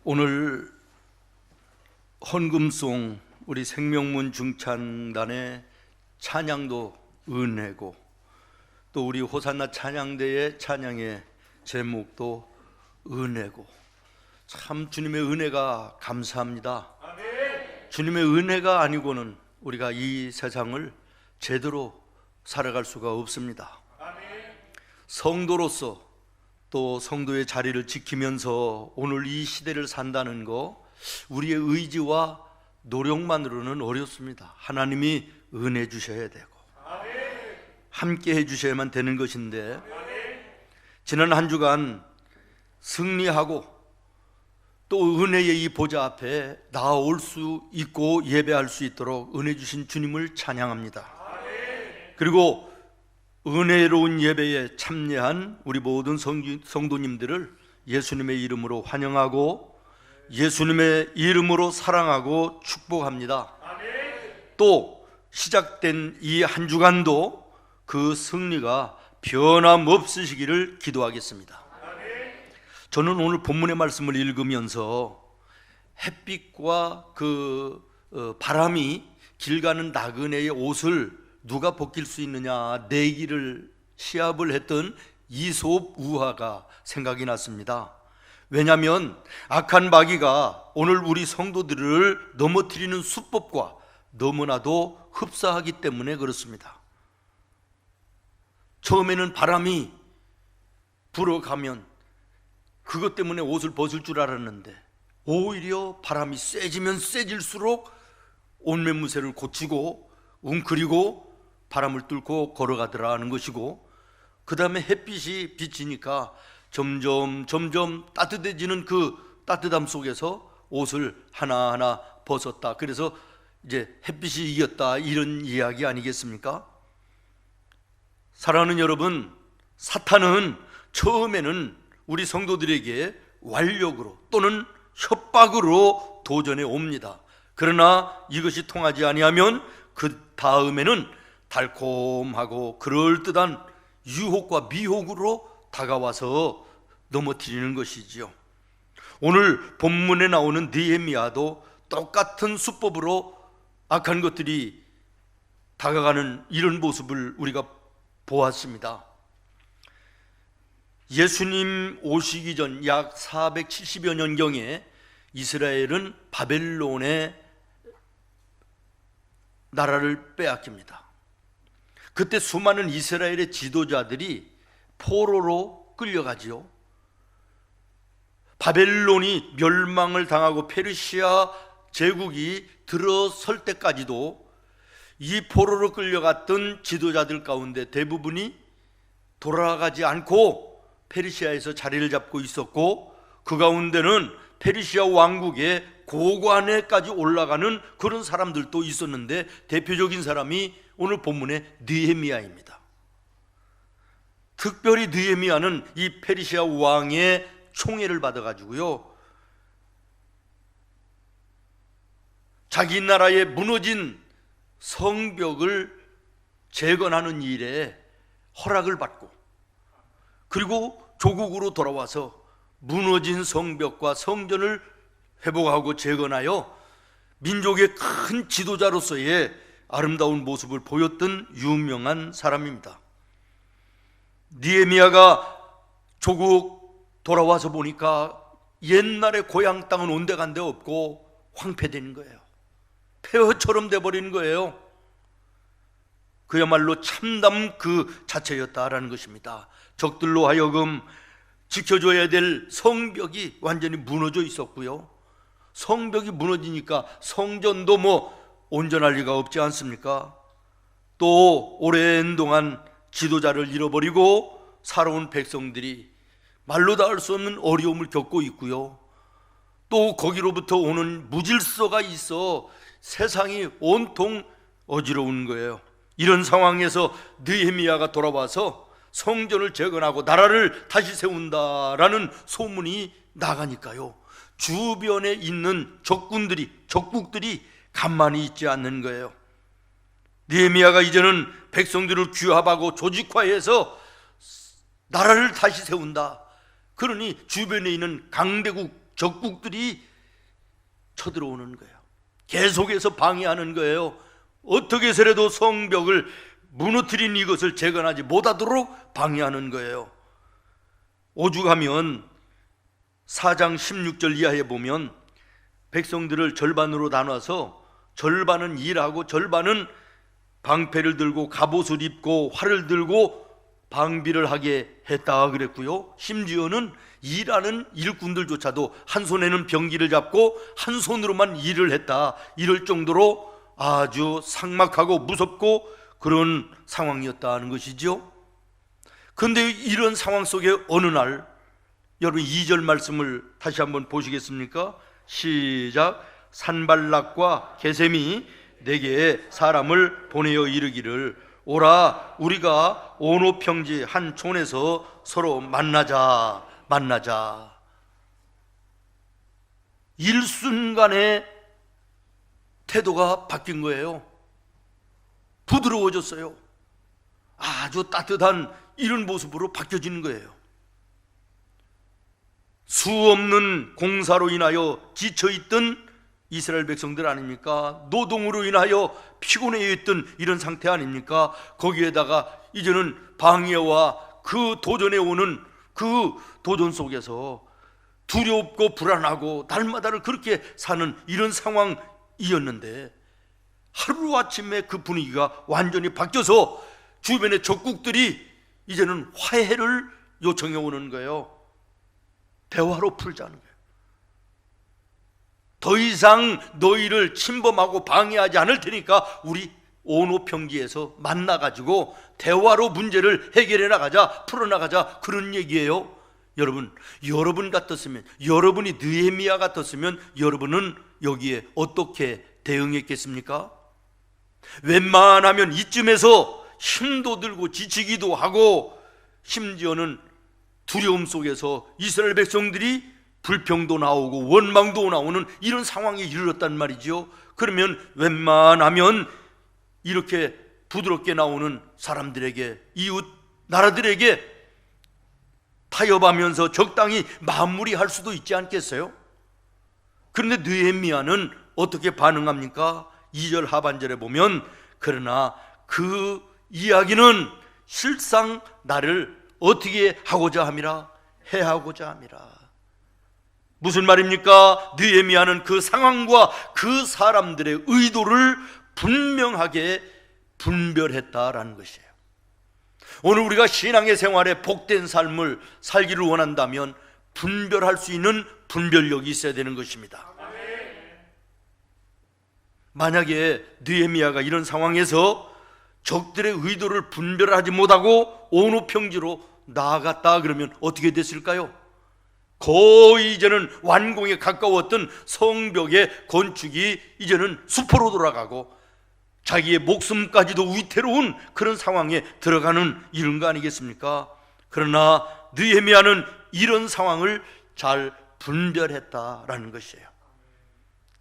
오늘 헌금송 우리 생명문 중창단의 찬양도 은혜고, 또 우리 호산나 찬양대의 찬양의 제목도 은혜고, 참 주님의 은혜가 감사합니다. 주님의 은혜가 아니고는 우리가 이 세상을 제대로 살아갈 수가 없습니다. 성도로서 또 성도의 자리를 지키면서 오늘 이 시대를 산다는 거, 우리의 의지와 노력만으로는 어렵습니다. 하나님이 은혜 주셔야 되고 함께 해주셔야만 되는 것인데, 지난 한 주간 승리하고 또 은혜의 이 보좌 앞에 나아올 수 있고 예배할 수 있도록 은혜 주신 주님을 찬양합니다. 그리고 은혜로운 예배에 참여한 우리 모든 성도님들을 예수님의 이름으로 환영하고 예수님의 이름으로 사랑하고 축복합니다. 또 시작된 이 한 주간도 그 승리가 변함없으시기를 기도하겠습니다. 저는 오늘 본문의 말씀을 읽으면서 햇빛과 바람이 길 가는 나그네의 옷을 누가 벗길 수 있느냐 내기를 시합을 했던 이솝 우화가 생각이 났습니다. 왜냐하면 악한 마귀가 오늘 우리 성도들을 넘어뜨리는 수법과 너무나도 흡사하기 때문에 그렇습니다. 처음에는 바람이 불어가면 그것 때문에 옷을 벗을 줄 알았는데, 오히려 바람이 세지면 세질수록 옷매무새를 고치고 웅크리고 바람을 뚫고 걸어가더라 하는 것이고, 그 다음에 햇빛이 비치니까 점점 따뜻해지는 그 따뜻함 속에서 옷을 하나하나 벗었다. 그래서 이제 햇빛이 이겼다, 이런 이야기 아니겠습니까? 사랑하는 여러분, 사탄은 처음에는 우리 성도들에게 완력으로 또는 협박으로 도전해 옵니다. 그러나 이것이 통하지 아니하면 그 다음에는 달콤하고 그럴듯한 유혹과 미혹으로 다가와서 넘어뜨리는 것이지요. 오늘 본문에 나오는 느헤미야도 똑같은 수법으로 악한 것들이 다가가는 이런 모습을 우리가 보았습니다. 예수님 오시기 전 약 470여 년경에 이스라엘은 바벨론의 나라를 빼앗깁니다. 그때 수많은 이스라엘의 지도자들이 포로로 끌려가지요. 바벨론이 멸망을 당하고 페르시아 제국이 들어설 때까지도 이 포로로 끌려갔던 지도자들 가운데 대부분이 돌아가지 않고 페르시아에서 자리를 잡고 있었고, 그 가운데는 페르시아 왕국의 고관에까지 올라가는 그런 사람들도 있었는데, 대표적인 사람이 오늘 본문의 느헤미야입니다. 특별히 느헤미야는 이 페르시아 왕의 총애를 받아가지고요, 자기 나라에 무너진 성벽을 재건하는 일에 허락을 받고, 그리고 조국으로 돌아와서 무너진 성벽과 성전을 회복하고 재건하여 민족의 큰 지도자로서의 아름다운 모습을 보였던 유명한 사람입니다. 느헤미야가 조국 돌아와서 보니까 옛날의 고향 땅은 온데간데 없고 황폐된 거예요. 폐허처럼 돼버린 거예요. 그야말로 참담 그 자체였다라는 것입니다. 적들로 하여금 지켜줘야 될 성벽이 완전히 무너져 있었고요, 성벽이 무너지니까 성전도 온전할 리가 없지 않습니까? 또 오랜 동안 지도자를 잃어버리고 살아온 백성들이 말로 다 할 수 없는 어려움을 겪고 있고요, 또 거기로부터 오는 무질서가 있어 세상이 온통 어지러운 거예요. 이런 상황에서 느헤미야가 돌아와서 성전을 재건하고 나라를 다시 세운다라는 소문이 나가니까요, 주변에 있는 적국들이 가만히 있지 않는 거예요. 느헤미야가 이제는 백성들을 규합하고 조직화해서 나라를 다시 세운다. 그러니 주변에 있는 강대국 적국들이 쳐들어오는 거예요. 계속해서 방해하는 거예요. 어떻게 해서라도 성벽을 무너뜨린 이것을 재건하지 못하도록 방해하는 거예요. 오죽하면 4장 16절 이하에 보면 백성들을 절반으로 나눠서 절반은 일하고 절반은 방패를 들고 갑옷을 입고 활을 들고 방비를 하게 했다 그랬고요. 심지어는 일하는 일꾼들조차도 한 손에는 병기를 잡고 한 손으로만 일을 했다, 이럴 정도로 아주 삭막하고 무섭고 그런 상황이었다는 것이죠. 그런데 이런 상황 속에 어느 날, 여러분 2절 말씀을 다시 한번 보시겠습니까? 시작. 산발락과 게셈이 내게 사람을 보내어 이르기를 오라, 우리가 오노 평지 한 촌에서 서로 만나자. 일순간에 태도가 바뀐 거예요. 부드러워졌어요. 아주 따뜻한 이런 모습으로 바뀌어지는 거예요. 수 없는 공사로 인하여 지쳐있던 이스라엘 백성들 아닙니까? 노동으로 인하여 피곤해 있던 이런 상태 아닙니까? 거기에다가 이제는 방해와 그 도전에 오는 그 도전 속에서 두렵고 불안하고 날마다를 그렇게 사는 이런 상황이었는데, 하루아침에 그 분위기가 완전히 바뀌어서 주변의 적국들이 이제는 화해를 요청해 오는 거예요. 대화로 풀자는 거예요. 더 이상 너희를 침범하고 방해하지 않을 테니까 우리 오노 평지에서 만나가지고 대화로 문제를 해결해 나가자, 풀어나가자, 그런 얘기예요. 여러분 같았으면, 여러분이 느헤미야 같았으면 여러분은 여기에 어떻게 대응했겠습니까? 웬만하면 이쯤에서 힘도 들고 지치기도 하고 심지어는 두려움 속에서 이스라엘 백성들이 불평도 나오고 원망도 나오는 이런 상황에 이르렀단 말이죠. 그러면 웬만하면 이렇게 부드럽게 나오는 사람들에게, 이웃 나라들에게 타협하면서 적당히 마무리할 수도 있지 않겠어요? 그런데 느헤미야는 어떻게 반응합니까? 2절 하반절에 보면 그러나 그 이야기는 실상 나를 어떻게 하고자 함이라, 해하고자 함이라. 무슨 말입니까? 느헤미야는 그 상황과 그 사람들의 의도를 분명하게 분별했다라는 것이에요. 오늘 우리가 신앙의 생활에 복된 삶을 살기를 원한다면 분별할 수 있는 분별력이 있어야 되는 것입니다. 만약에 느헤미야가 이런 상황에서 적들의 의도를 분별하지 못하고 오노 평지로 나아갔다 그러면 어떻게 됐을까요? 거의 이제는 완공에 가까웠던 성벽의 건축이 이제는 수포로 돌아가고 자기의 목숨까지도 위태로운 그런 상황에 들어가는 이런 거 아니겠습니까? 그러나 느헤미야는 이런 상황을 잘 분별했다라는 것이에요.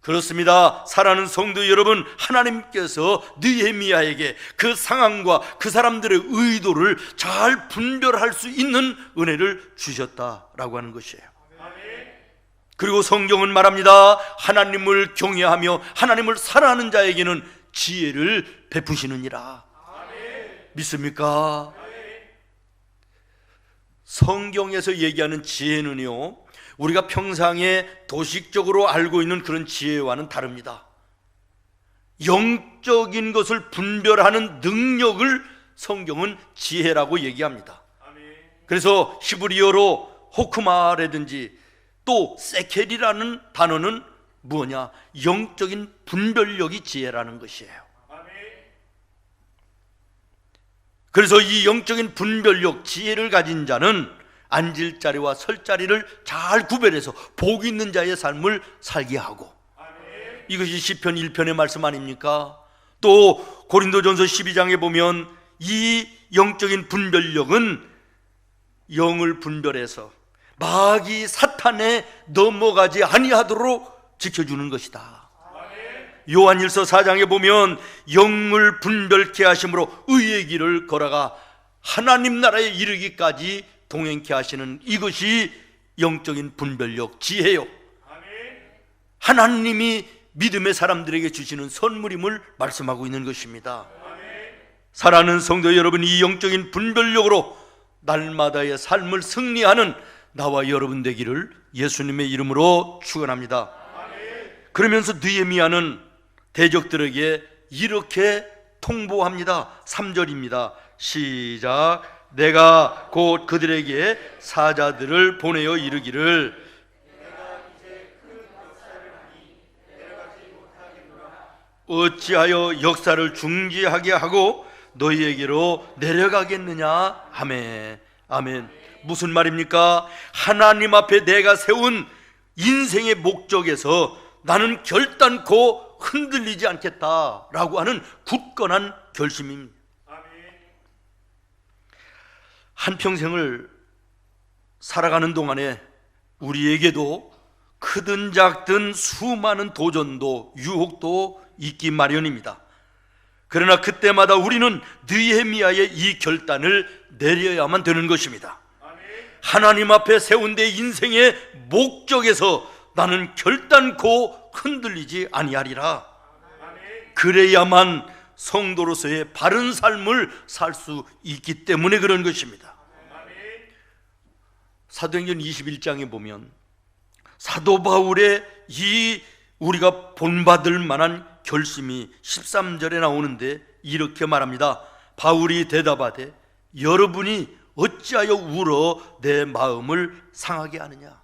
그렇습니다. 사랑하는 성도 여러분, 하나님께서 느헤미야에게 그 상황과 그 사람들의 의도를 잘 분별할 수 있는 은혜를 주셨다라고 하는 것이에요. 그리고 성경은 말합니다. 하나님을 경외하며 하나님을 사랑하는 자에게는 지혜를 베푸시느니라. 믿습니까? 성경에서 얘기하는 지혜는요, 우리가 평상에 도식적으로 알고 있는 그런 지혜와는 다릅니다. 영적인 것을 분별하는 능력을 성경은 지혜라고 얘기합니다. 그래서 히브리어로 호크마라든지 또 세켈이라는 단어는 뭐냐? 영적인 분별력이 지혜라는 것이에요. 그래서 이 영적인 분별력, 지혜를 가진 자는 앉을 자리와 설 자리를 잘 구별해서 복 있는 자의 삶을 살게 하고, 이것이 시편 1편의 말씀 아닙니까? 또 고린도전서 12장에 보면 이 영적인 분별력은 영을 분별해서 마귀 사탄에 넘어가지 아니하도록 지켜주는 것이다. 요한일서 4장에 보면 영을 분별케 하심으로 의의 길을 걸어가 하나님 나라에 이르기까지 동행케 하시는 이것이 영적인 분별력, 지혜요. 하나님이 믿음의 사람들에게 주시는 선물임을 말씀하고 있는 것입니다. 사랑하는 성도 여러분, 이 영적인 분별력으로 날마다의 삶을 승리하는 나와 여러분 되기를 예수님의 이름으로 축원합니다. 그러면서 느헤미야는 대적들에게 이렇게 통보합니다. 3절입니다. 시작. 내가 곧 그들에게 사자들을 보내어 이르기를 어찌하여 역사를 중지하게 하고 너희에게로 내려가겠느냐. 아멘. 아멘. 무슨 말입니까? 하나님 앞에 내가 세운 인생의 목적에서 나는 결단코 흔들리지 않겠다라고 하는 굳건한 결심입니다. 한평생을 살아가는 동안에 우리에게도 크든 작든 수많은 도전도 유혹도 있기 마련입니다. 그러나 그때마다 우리는 느헤미야의 이 결단을 내려야만 되는 것입니다. 하나님 앞에 세운 내 인생의 목적에서 나는 결단코 흔들리지 아니하리라. 그래야만 성도로서의 바른 삶을 살 수 있기 때문에 그런 것입니다. 사도행전 21장에 보면 사도 바울의 이 우리가 본받을 만한 결심이 13절에 나오는데 이렇게 말합니다. 바울이 대답하되 여러분이 어찌하여 울어 내 마음을 상하게 하느냐.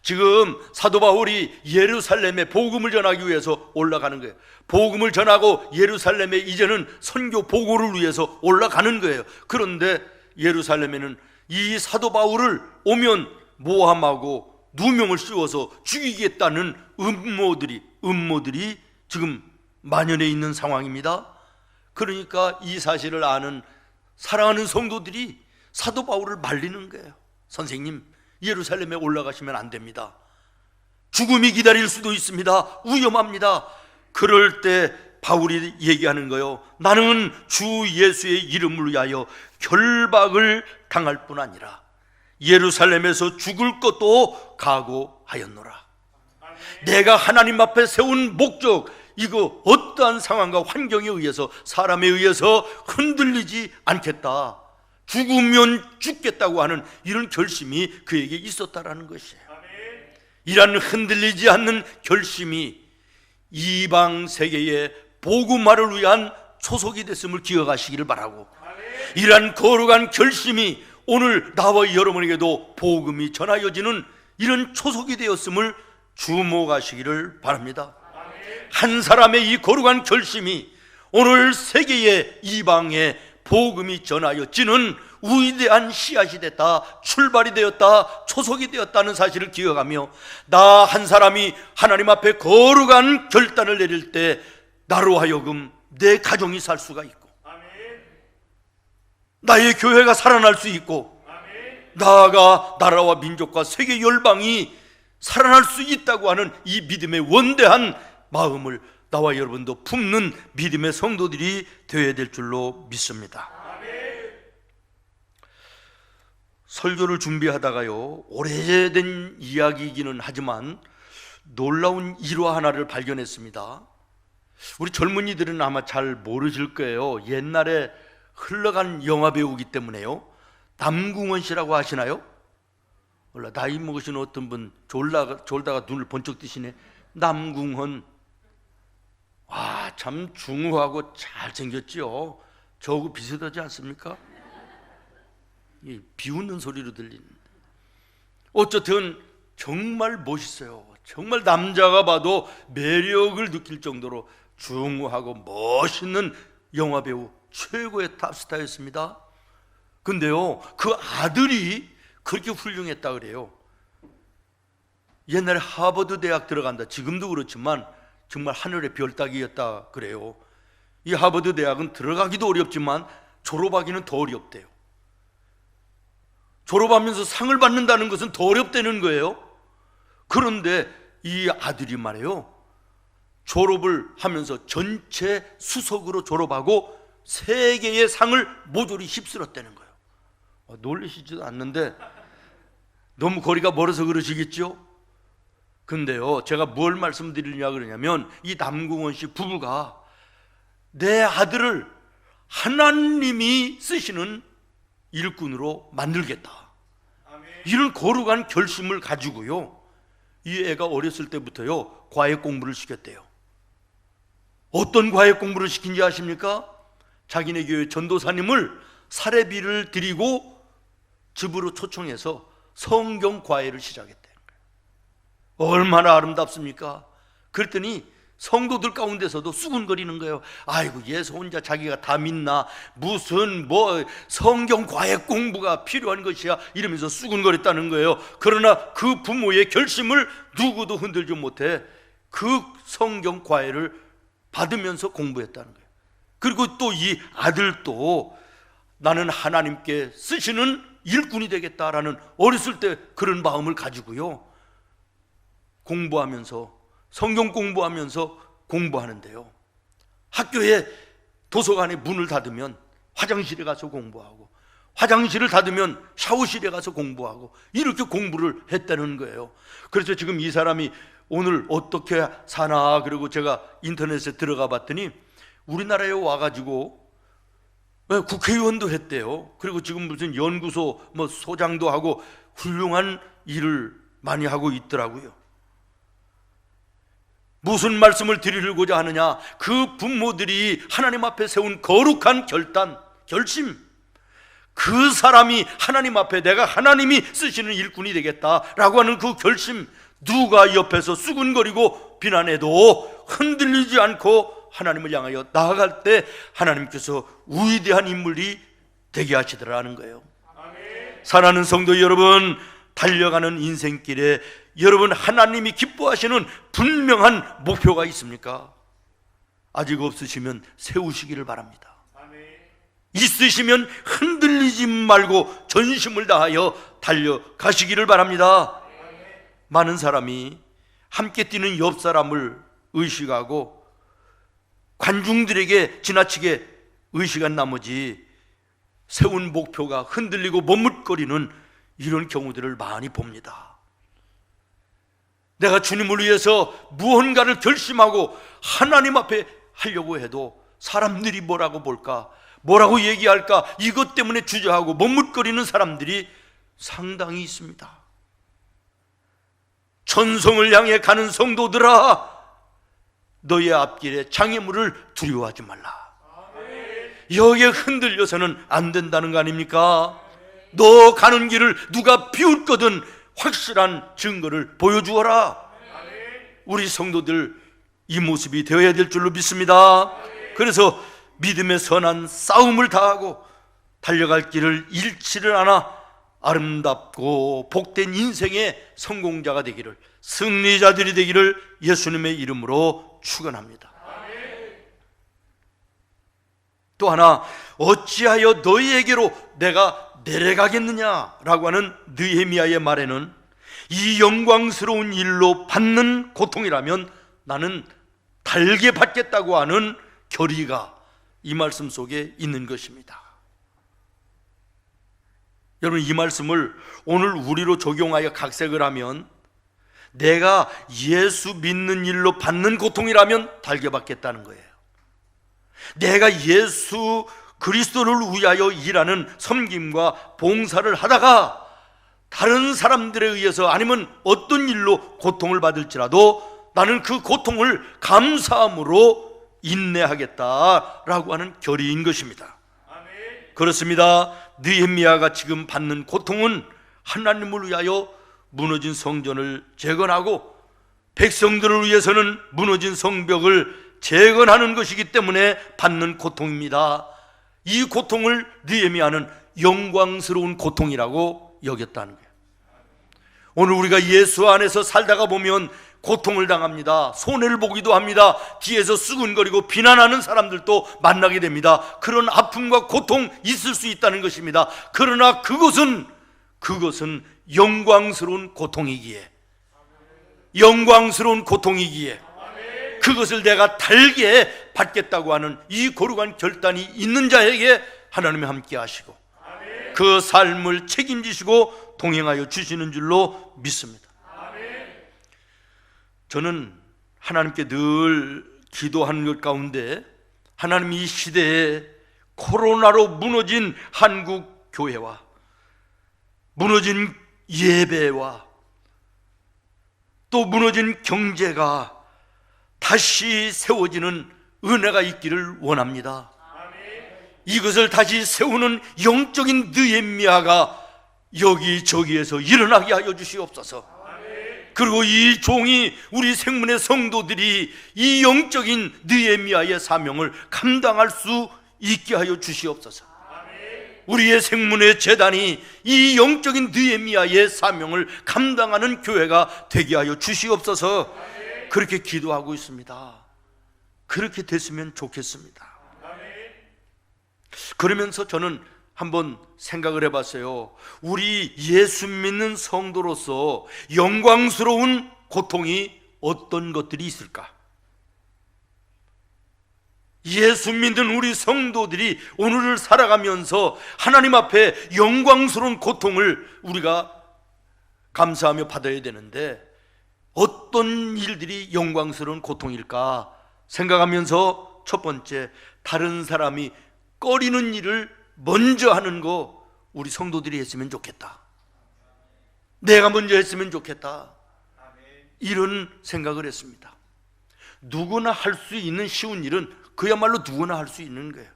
지금 사도 바울이 예루살렘에 복음을 전하기 위해서 올라가는 거예요. 복음을 전하고 예루살렘에 이제는 선교 보고를 위해서 올라가는 거예요. 그런데 예루살렘에는 이 사도 바울을 오면 모함하고 누명을 씌워서 죽이겠다는 음모들이 지금 만연해 있는 상황입니다. 그러니까 이 사실을 아는 사랑하는 성도들이 사도 바울을 말리는 거예요. 선생님, 예루살렘에 올라가시면 안 됩니다. 죽음이 기다릴 수도 있습니다. 위험합니다. 그럴 때 바울이 얘기하는 거예요. 나는 주 예수의 이름을 위하여 결박을 당할 뿐 아니라 예루살렘에서 죽을 것도 각오하였노라. 내가 하나님 앞에 세운 목적, 이거 어떠한 상황과 환경에 의해서 사람에 의해서 흔들리지 않겠다. 죽으면 죽겠다고 하는 이런 결심이 그에게 있었다라는 것이에요. 이런 흔들리지 않는 결심이 이방 세계의 복음화를 위한 초석이 됐음을 기억하시기를 바라고, 이러한 거룩한 결심이 오늘 나와 여러분에게도 복음이 전하여지는 이런 초석이 되었음을 주목하시기를 바랍니다. 한 사람의 이 거룩한 결심이 오늘 세계의 이방에 복음이 전하여지는 위대한 씨앗이 됐다, 출발이 되었다, 초석이 되었다는 사실을 기억하며 나 한 사람이 하나님 앞에 거룩한 결단을 내릴 때 나로 하여금 내 가정이 살 수가 있고 나의 교회가 살아날 수 있고 나아가 나라와 민족과 세계 열방이 살아날 수 있다고 하는 이 믿음의 원대한 마음을 나와 여러분도 품는 믿음의 성도들이 되어야 될 줄로 믿습니다. 설교를 준비하다가요, 오래된 이야기이기는 하지만 놀라운 일화 하나를 발견했습니다. 우리 젊은이들은 아마 잘 모르실 거예요. 옛날에 흘러간 영화 배우기 때문에요. 남궁원 씨라고 아시나요? 몰라, 나이 먹으신 어떤 분 졸다가 눈을 번쩍 뜨시네. 남궁원. 와, 참 중후하고 잘생겼지요. 저하고 비슷하지 않습니까? 비웃는 소리로 들리는. 어쨌든 정말 멋있어요. 정말 남자가 봐도 매력을 느낄 정도로 중후하고 멋있는 영화배우, 최고의 탑스타였습니다. 근데요, 그 아들이 그렇게 훌륭했다 그래요. 옛날에 하버드 대학 들어간다, 지금도 그렇지만 정말 하늘의 별 따기였다 그래요. 이 하버드 대학은 들어가기도 어렵지만 졸업하기는 더 어렵대요. 졸업하면서 상을 받는다는 것은 더 어렵다는 거예요. 그런데 이 아들이 말이에요, 졸업을 하면서 전체 수석으로 졸업하고 3개의 상을 모조리 휩쓸었다는 거예요. 놀라시지도 않는데 너무 거리가 멀어서 그러시겠죠? 근데요, 제가 뭘 말씀드리냐 그러냐면, 이 남궁원 씨 부부가 내 아들을 하나님이 쓰시는 일꾼으로 만들겠다, 이런 거룩한 결심을 가지고요, 이 애가 어렸을 때부터요 과외 공부를 시켰대요. 어떤 과외 공부를 시킨지 아십니까? 자기네 교회 전도사님을 사례비를 드리고 집으로 초청해서 성경 과외를 시작했대요. 얼마나 아름답습니까? 그랬더니 성도들 가운데서도 수군거리는 거예요. 아이고, 예수 혼자 자기가 다 믿나, 무슨 성경 과외 공부가 필요한 것이야, 이러면서 수군거렸다는 거예요. 그러나 그 부모의 결심을 누구도 흔들지 못해 그 성경 과외를 받으면서 공부했다는 거예요. 그리고 또 이 아들도 나는 하나님께 쓰시는 일꾼이 되겠다라는 어렸을 때 그런 마음을 가지고요 공부하면서, 성경 공부하면서 공부하는데요, 학교에 도서관에 문을 닫으면 화장실에 가서 공부하고, 화장실을 닫으면 샤워실에 가서 공부하고, 이렇게 공부를 했다는 거예요. 그래서 지금 이 사람이 오늘 어떻게 사나, 그리고 제가 인터넷에 들어가 봤더니 우리나라에 와가지고 국회의원도 했대요. 그리고 지금 무슨 연구소 소장도 하고 훌륭한 일을 많이 하고 있더라고요. 무슨 말씀을 드리려고자 하느냐, 그 부모들이 하나님 앞에 세운 거룩한 결심, 그 사람이 하나님 앞에 내가 하나님이 쓰시는 일꾼이 되겠다라고 하는 그 결심, 누가 옆에서 수군거리고 비난해도 흔들리지 않고 하나님을 향하여 나아갈 때 하나님께서 위대한 인물이 되게 하시더라는 거예요. 사랑하는 성도 여러분, 달려가는 인생길에 여러분 하나님이 기뻐하시는 분명한 목표가 있습니까? 아직 없으시면 세우시기를 바랍니다. 있으시면 흔들리지 말고 전심을 다하여 달려가시기를 바랍니다. 많은 사람이 함께 뛰는 옆 사람을 의식하고 관중들에게 지나치게 의식한 나머지 세운 목표가 흔들리고 머뭇거리는 이런 경우들을 많이 봅니다. 내가 주님을 위해서 무언가를 결심하고 하나님 앞에 하려고 해도 사람들이 뭐라고 볼까, 뭐라고 얘기할까, 이것 때문에 주저하고 머뭇거리는 사람들이 상당히 있습니다. 천성을 향해 가는 성도들아, 너의 앞길에 장애물을 두려워하지 말라. 여기에 흔들려서는 안 된다는 거 아닙니까? 너 가는 길을 누가 비웃거든 확실한 증거를 보여주어라. 우리 성도들 이 모습이 되어야 될 줄로 믿습니다. 그래서 믿음의 선한 싸움을 다하고 달려갈 길을 잃지를 않아 아름답고 복된 인생의 성공자가 되기를, 승리자들이 되기를 예수님의 이름으로 축원합니다. 또 하나, 어찌하여 너희에게로 내가 내려가겠느냐라고 하는 느헤미야의 말에는 이 영광스러운 일로 받는 고통이라면 나는 달게 받겠다고 하는 결의가 이 말씀 속에 있는 것입니다. 여러분, 이 말씀을 오늘 우리로 적용하여 각색을 하면 내가 예수 믿는 일로 받는 고통이라면 달게 받겠다는 거예요. 내가 예수 그리스도를 위하여 일하는 섬김과 봉사를 하다가 다른 사람들에 의해서 아니면 어떤 일로 고통을 받을지라도 나는 그 고통을 감사함으로 인내하겠다라고 하는 결의인 것입니다. 그렇습니다. 느헤미야가 지금 받는 고통은 하나님을 위하여 무너진 성전을 재건하고 백성들을 위해서는 무너진 성벽을 재건하는 것이기 때문에 받는 고통입니다. 이 고통을 느헤미야는 영광스러운 고통이라고 여겼다는 거예요. 오늘 우리가 예수 안에서 살다가 보면 고통을 당합니다. 손해를 보기도 합니다. 뒤에서 수군거리고 비난하는 사람들도 만나게 됩니다. 그런 아픔과 고통 있을 수 있다는 것입니다. 그러나 그것은 영광스러운 고통이기에 그것을 내가 달게 받겠다고 하는 이 거룩한 결단이 있는 자에게 하나님이 함께 하시고 그 삶을 책임지시고 동행하여 주시는 줄로 믿습니다. 저는 하나님께 늘 기도하는 것 가운데 하나님 이 시대에 코로나로 무너진 한국 교회와 무너진 예배와 또 무너진 경제가 다시 세워지는 은혜가 있기를 원합니다. 이것을 다시 세우는 영적인 느헤미야가 여기저기에서 일어나게 하여 주시옵소서. 그리고 이 종이 우리 생문의 성도들이 이 영적인 느헤미야의 사명을 감당할 수 있게 하여 주시옵소서. 우리의 생문의 제단이 이 영적인 느헤미야의 사명을 감당하는 교회가 되게 하여 주시옵소서. 그렇게 기도하고 있습니다. 그렇게 됐으면 좋겠습니다. 그러면서 저는 한번 생각을 해봤어요. 우리 예수 믿는 성도로서 영광스러운 고통이 어떤 것들이 있을까? 예수 믿는 우리 성도들이 오늘을 살아가면서 하나님 앞에 영광스러운 고통을 우리가 감사하며 받아야 되는데 어떤 일들이 영광스러운 고통일까 생각하면서 첫 번째, 다른 사람이 꺼리는 일을 먼저 하는 거 우리 성도들이 했으면 좋겠다. 내가 먼저 했으면 좋겠다. 이런 생각을 했습니다. 누구나 할 수 있는 쉬운 일은 그야말로 누구나 할 수 있는 거예요.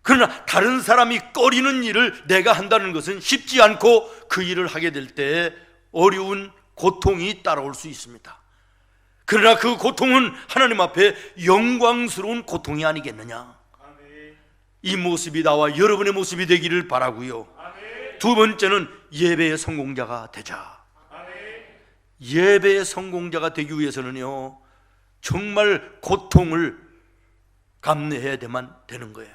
그러나 다른 사람이 꺼리는 일을 내가 한다는 것은 쉽지 않고 그 일을 하게 될 때 어려운 고통이 따라올 수 있습니다. 그러나 그 고통은 하나님 앞에 영광스러운 고통이 아니겠느냐. 이 모습이 나와 여러분의 모습이 되기를 바라고요. 두 번째는 예배의 성공자가 되자. 예배의 성공자가 되기 위해서는요, 정말 고통을 감내해야만 되는 거예요.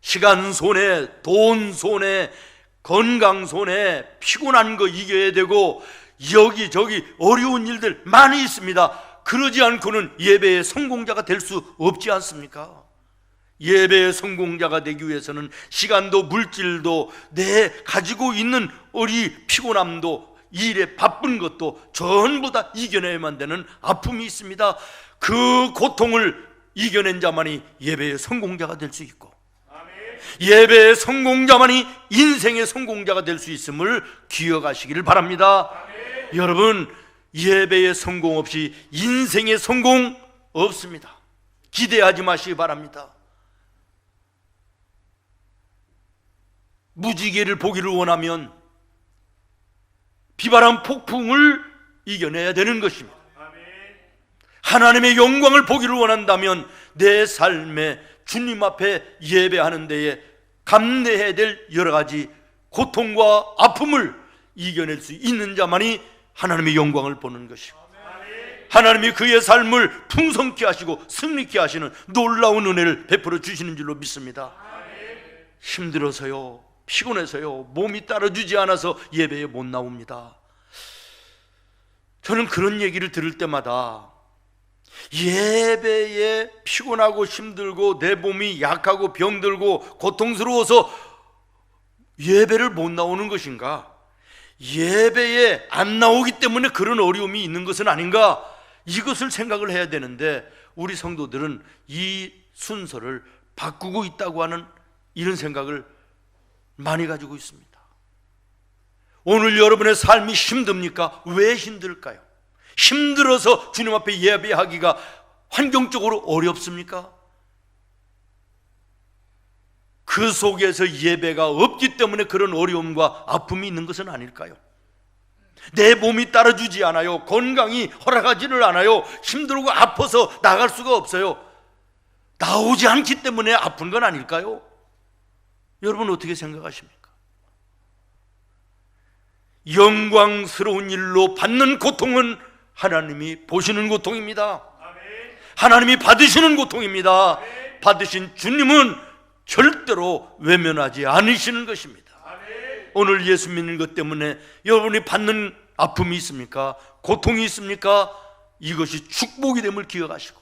시간 손해, 돈 손해, 건강 손해, 피곤한 거 이겨야 되고 여기저기 어려운 일들 많이 있습니다. 그러지 않고는 예배의 성공자가 될 수 없지 않습니까? 예배의 성공자가 되기 위해서는 시간도 물질도 내 가지고 있는 피곤함도 일에 바쁜 것도 전부 다 이겨내야만 되는 아픔이 있습니다. 그 고통을 이겨낸 자만이 예배의 성공자가 될 수 있고 예배의 성공자만이 인생의 성공자가 될 수 있음을 기억하시기를 바랍니다. 여러분, 예배의 성공 없이 인생의 성공 없습니다. 기대하지 마시기 바랍니다. 무지개를 보기를 원하면 비바람 폭풍을 이겨내야 되는 것입니다. 하나님의 영광을 보기를 원한다면 내 삶에 주님 앞에 예배하는 데에 감내해야 될 여러 가지 고통과 아픔을 이겨낼 수 있는 자만이 하나님의 영광을 보는 것이고 하나님이 그의 삶을 풍성케 하시고 승리케 하시는 놀라운 은혜를 베풀어 주시는 줄로 믿습니다. 힘들어서요, 피곤해서요, 몸이 따라주지 않아서 예배에 못 나옵니다. 저는 그런 얘기를 들을 때마다 예배에 피곤하고 힘들고 내 몸이 약하고 병들고 고통스러워서 예배를 못 나오는 것인가? 예배에 안 나오기 때문에 그런 어려움이 있는 것은 아닌가? 이것을 생각을 해야 되는데 우리 성도들은 이 순서를 바꾸고 있다고 하는 이런 생각을 많이 가지고 있습니다. 오늘 여러분의 삶이 힘듭니까? 왜 힘들까요? 힘들어서 주님 앞에 예배하기가 환경적으로 어렵습니까? 그 속에서 예배가 없기 때문에 그런 어려움과 아픔이 있는 것은 아닐까요? 내 몸이 따라주지 않아요. 건강이 허락하지를 않아요. 힘들고 아파서 나갈 수가 없어요. 나오지 않기 때문에 아픈 건 아닐까요? 여러분 어떻게 생각하십니까? 영광스러운 일로 받는 고통은 하나님이 보시는 고통입니다. 하나님이 받으시는 고통입니다. 받으신 주님은 절대로 외면하지 않으시는 것입니다. 오늘 예수 믿는 것 때문에 여러분이 받는 아픔이 있습니까? 고통이 있습니까? 이것이 축복이 됨을 기억하시고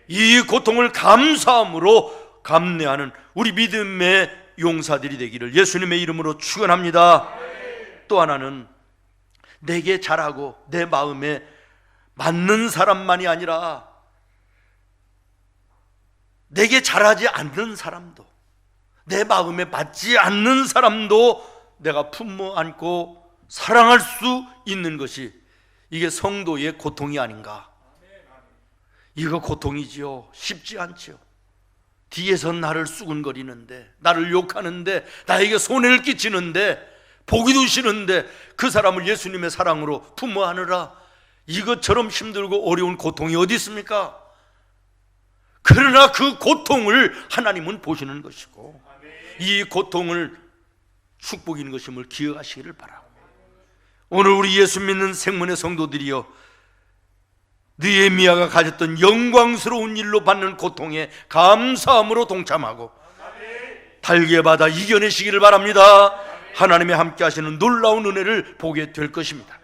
이 고통을 감사함으로 감내하는 우리 믿음의 용사들이 되기를 예수님의 이름으로 축원합니다. 또 하나는 내게 잘하고 내 마음에 맞는 사람만이 아니라 내게 잘하지 않는 사람도, 내 마음에 맞지 않는 사람도 내가 품어 안고 사랑할 수 있는 것이, 이게 성도의 고통이 아닌가. 이거 고통이지요. 쉽지 않지요. 뒤에서 나를 수군거리는데, 나를 욕하는데, 나에게 손해를 끼치는데, 보기도 싫은데 그 사람을 예수님의 사랑으로 품어 안으라, 이것처럼 힘들고 어려운 고통이 어디 있습니까? 그러나 그 고통을 하나님은 보시는 것이고, 이 고통을 축복인 것임을 기억하시기를 바라고, 오늘 우리 예수 믿는 생문의 성도들이여, 느헤미야가 가졌던 영광스러운 일로 받는 고통에 감사함으로 동참하고 달게받아 이겨내시기를 바랍니다. 하나님의 함께 하시는 놀라운 은혜를 보게 될 것입니다.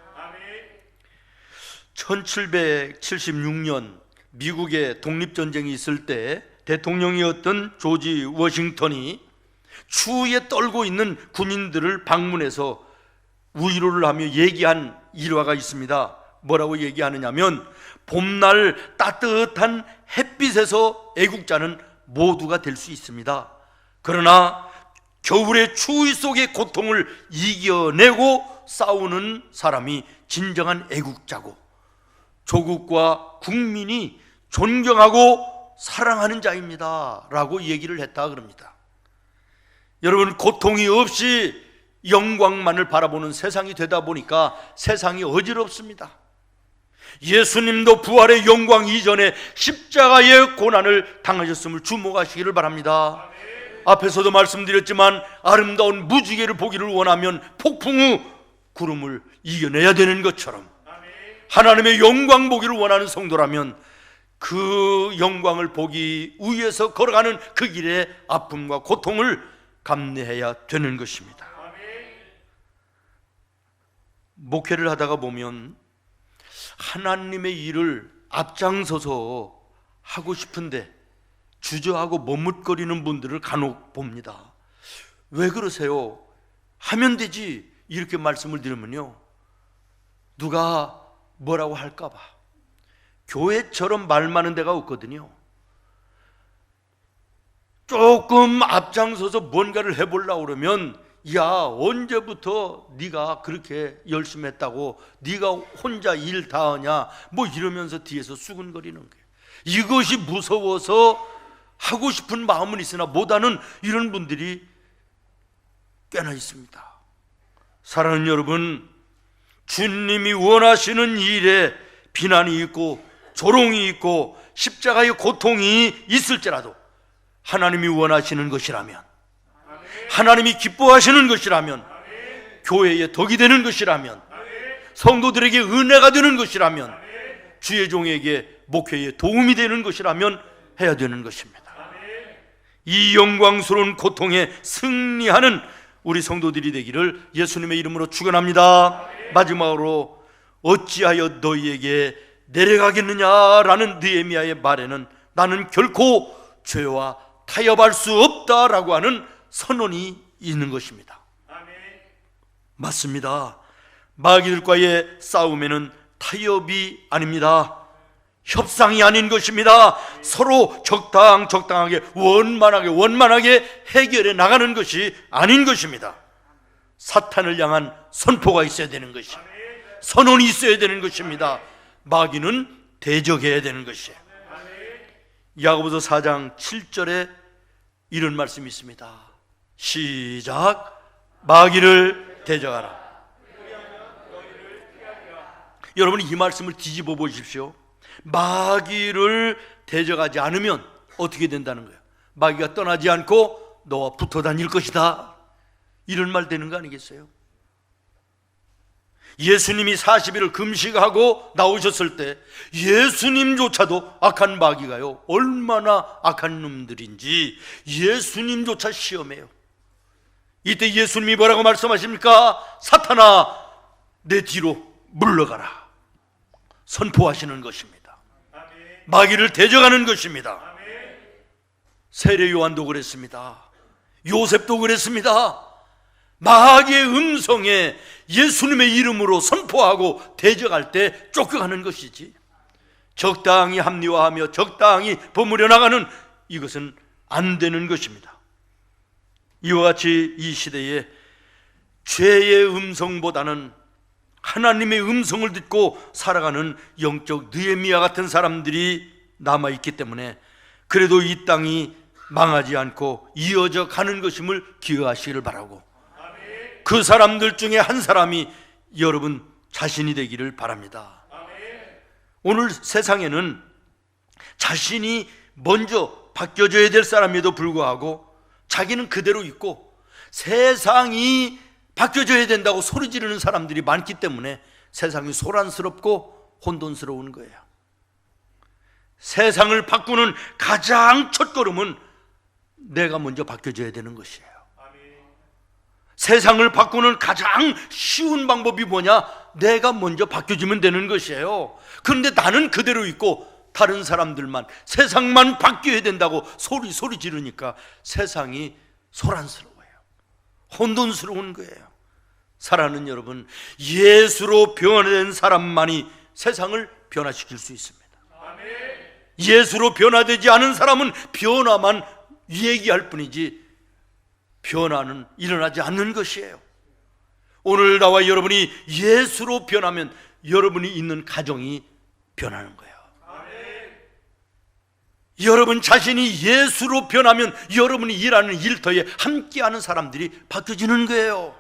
1776년 미국의 독립전쟁이 있을 때 대통령이었던 조지 워싱턴이 추위에 떨고 있는 군인들을 방문해서 위로를 하며 얘기한 일화가 있습니다. 뭐라고 얘기하느냐면, 봄날 따뜻한 햇빛에서 애국자는 모두가 될 수 있습니다. 그러나 겨울의 추위 속의 고통을 이겨내고 싸우는 사람이 진정한 애국자고, 조국과 국민이 존경하고 사랑하는 자입니다 라고 얘기를 했다 그럽니다. 여러분, 고통이 없이 영광만을 바라보는 세상이 되다 보니까 세상이 어지럽습니다. 예수님도 부활의 영광 이전에 십자가의 고난을 당하셨음을 주목하시기를 바랍니다. 앞에서도 말씀드렸지만, 아름다운 무지개를 보기를 원하면 폭풍 후 구름을 이겨내야 되는 것처럼, 하나님의 영광 보기를 원하는 성도라면 그 영광을 보기 위해서 걸어가는 그 길의 아픔과 고통을 감내해야 되는 것입니다. 목회를 하다가 보면 하나님의 일을 앞장서서 하고 싶은데 주저하고 머뭇거리는 분들을 간혹 봅니다. 왜 그러세요? 하면 되지, 이렇게 말씀을 드리면요, 누가 뭐라고 할까 봐. 교회처럼 말 많은 데가 없거든요. 조금 앞장서서 뭔가를 해보려고 그러면, 야, 언제부터 네가 그렇게 열심히 했다고 네가 혼자 일 다 하냐, 뭐 이러면서 뒤에서 수근거리는 거예요. 이것이 무서워서 하고 싶은 마음은 있으나 못하는 이런 분들이 꽤나 있습니다. 사랑하는 여러분, 주님이 원하시는 일에 비난이 있고 조롱이 있고 십자가의 고통이 있을지라도, 하나님이 원하시는 것이라면, 하나님이 기뻐하시는 것이라면, 교회의 덕이 되는 것이라면, 성도들에게 은혜가 되는 것이라면, 주의 종에게 목회에 도움이 되는 것이라면 해야 되는 것입니다. 이 영광스러운 고통에 승리하는 우리 성도들이 되기를 예수님의 이름으로 축원합니다. 마지막으로, 어찌하여 너희에게 내려가겠느냐라는 느헤미야의 말에는 나는 결코 죄와 타협할 수 없다라고 하는 선언이 있는 것입니다. 맞습니다. 마귀들과의 싸움에는 타협이 아닙니다. 협상이 아닌 것입니다. 서로 적당하게 원만하게 해결해 나가는 것이 아닌 것입니다. 사탄을 향한 선포가 있어야 되는 것이, 선언이 있어야 되는 것입니다. 마귀는 대적해야 되는 것이에요. 야고보서 4장 7절에 이런 말씀이 있습니다. 시작. 마귀를 대적하라. 여러분, 이 말씀을 뒤집어 보십시오. 마귀를 대적하지 않으면 어떻게 된다는 거예요? 마귀가 떠나지 않고 너와 붙어 다닐 것이다, 이런 말 되는 거 아니겠어요? 예수님이 40일을 금식하고 나오셨을 때 예수님조차도 악한 마귀가요, 얼마나 악한 놈들인지 예수님조차 시험해요. 이때 예수님이 뭐라고 말씀하십니까? 사탄아, 내 뒤로 물러가라, 선포하시는 것입니다. 마귀를 대적하는 것입니다. 세례 요한도 그랬습니다. 요셉도 그랬습니다. 마귀의 음성에 예수님의 이름으로 선포하고 대적할 때 쫓겨가는 것이지, 적당히 합리화하며 적당히 버무려 나가는, 이것은 안 되는 것입니다. 이와 같이 이 시대에 죄의 음성보다는 하나님의 음성을 듣고 살아가는 영적 느헤미야 같은 사람들이 남아있기 때문에 그래도 이 땅이 망하지 않고 이어져 가는 것임을 기억하시기를 바라고, 그 사람들 중에 한 사람이 여러분 자신이 되기를 바랍니다. 오늘 세상에는 자신이 먼저 바뀌어져야 될 사람에도 불구하고 자기는 그대로 있고 세상이 바뀌어져야 된다고 소리 지르는 사람들이 많기 때문에 세상이 소란스럽고 혼돈스러운 거예요. 세상을 바꾸는 가장 첫걸음은 내가 먼저 바뀌어져야 되는 것이에요. 세상을 바꾸는 가장 쉬운 방법이 뭐냐? 내가 먼저 바뀌어지면 되는 것이에요. 그런데 나는 그대로 있고 다른 사람들만, 세상만 바뀌어야 된다고 소리 지르니까 세상이 소란스러워요. 혼돈스러운 거예요. 사랑하는 여러분, 예수로 변화된 사람만이 세상을 변화시킬 수 있습니다. 예수로 변화되지 않은 사람은 변화만 얘기할 뿐이지 변화는 일어나지 않는 것이에요. 오늘 나와 여러분이 예수로 변하면 여러분이 있는 가정이 변하는 거예요. 여러분 자신이 예수로 변하면 여러분이 일하는 일터에 함께하는 사람들이 바뀌어지는 거예요.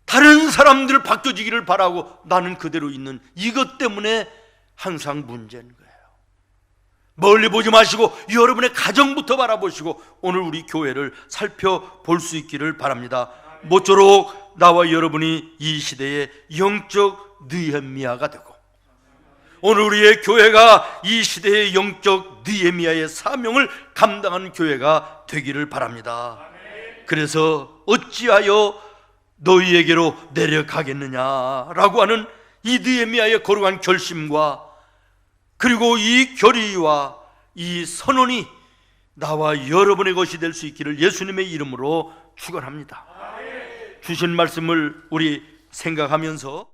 다른 사람들 바뀌어지기를 바라고 나는 그대로 있는 이것 때문에 항상 문제인 거예요. 멀리 보지 마시고 여러분의 가정부터 바라보시고 오늘 우리 교회를 살펴볼 수 있기를 바랍니다. 모쪼록 나와 여러분이 이 시대의 영적 느헤미야가 되고 오늘 우리의 교회가 이 시대의 영적 느헤미야의 사명을 감당하는 교회가 되기를 바랍니다. 그래서 어찌하여 너희에게로 내려가겠느냐라고 하는 이 느헤미야의 거룩한 결심과 그리고 이 결의와 이 선언이 나와 여러분의 것이 될 수 있기를 예수님의 이름으로 축원합니다. 주신 말씀을 우리 생각하면서